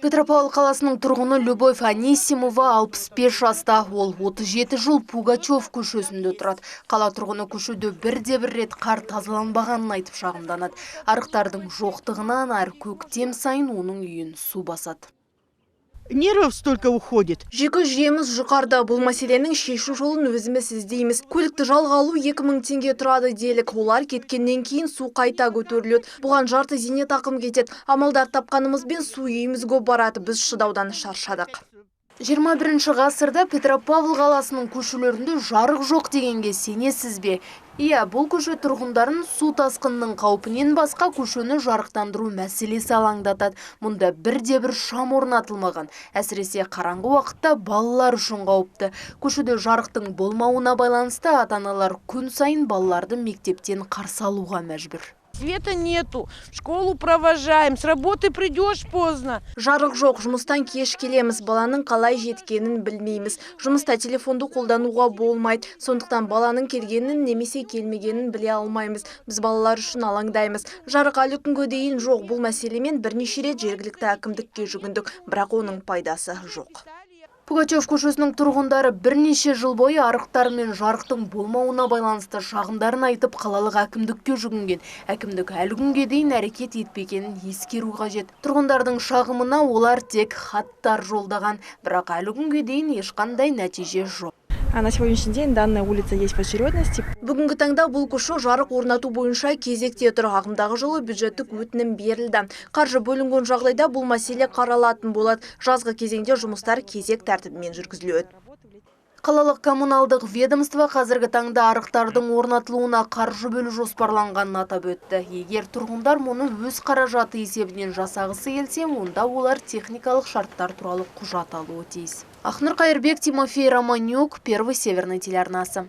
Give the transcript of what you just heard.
Петропавл қаласының тұрғыны Любовь Анисимова 65 жаста, ол 37 жыл Пугачев көшесінде тұрады. Қала тұрғыны көшеде бірде-бір рет қар тазаланбағанын айтып шағымданады. Арықтардың жоқтығынан әр көктем сайын оның үйін су басады. Нервов столько уходит. Жекі жеміз жұқарда, бұл мәселенің шешу жолын өзіміз іздейміз. Көлікті жалға алу 2000 теңге тұрады делік. Олар кеткеннен кейін су қайта көтеріледі. Бұған жарты зейнетақым кетеді. Амалдар тапқанымызбен су үйімізге барады. Біз шыдаудан шаршадық. 21 ғасырда Петропавл қаласының көшелерінде жарық жоқ дегенге сенесіз бе? Иә, бұл көше тұрғындарын су тасқынның қаупінен басқа көшені жарықтандыру мәселесі алаңдатады. Мұнда бірде-бір шам орнатылмаған. Әсіресе қараңғы уақытта балалар үшін қауіпті. Көшеде жарықтың болмауына байланысты ата-аналар күн сайын балаларды мектептен қарсы алуға мәжбүр. Света нету, в школу провожаем, с работы придешь поздно. Жарық жоқ, жұмыстан кеш келеміз, баланың қалай жеткенін білмейміз. Жұмыста телефонды қолдануға болмайды, сондықтан баланың келгенін немесе келмегенін біле алмаймыз. Біз балалар үшін алаңдаймыз. Жарық әлі күнге дейін жоқ. Бұл мәселемен бірнеше рет жергілікті әкімдікке жүгіндік, бірақ оның пайдасы жоқ. Пугачев көшесінің тұрғындары бірнеше жыл бойы арықтар мен жарықтың болмауына байланысты шағымдарын айтып қалалық әкімдікке жүгінген. Әкімдік әлі күнге дейін әрекет етпегенін ескеру қажет. Тұрғындардың шағымына олар тек хаттар жолдаған, бірақ әлі күнге дейін ешқандай нәтиже жоқ. А на сегодняшний день данная улица есть в очередности. Бүгінгі таңда бұл көше жарық орнату бойынша кезекте тұр. Ағымдағы жылы бюджеттік өтінім берілді. Қаржы бөлінген жағдайда бұл мәселе қаралатын болады. Жазғы кезеңде жұмыстар кезек тәртібімен жүргізіледі. Қалалық коммуналдық ведомство қазіргі таңда арықтардың орнатылуына қаржы бөлу жоспарланғанын атап өтті. Егер тұрғындар мұны өз қаражаты есебінен жасағысы келсе, онда олар техникалық шарттар туралы құжат алуы тиіс. Ақнұр Қайырбек, Тимофей Романюк, Первый Северный телеарнасы.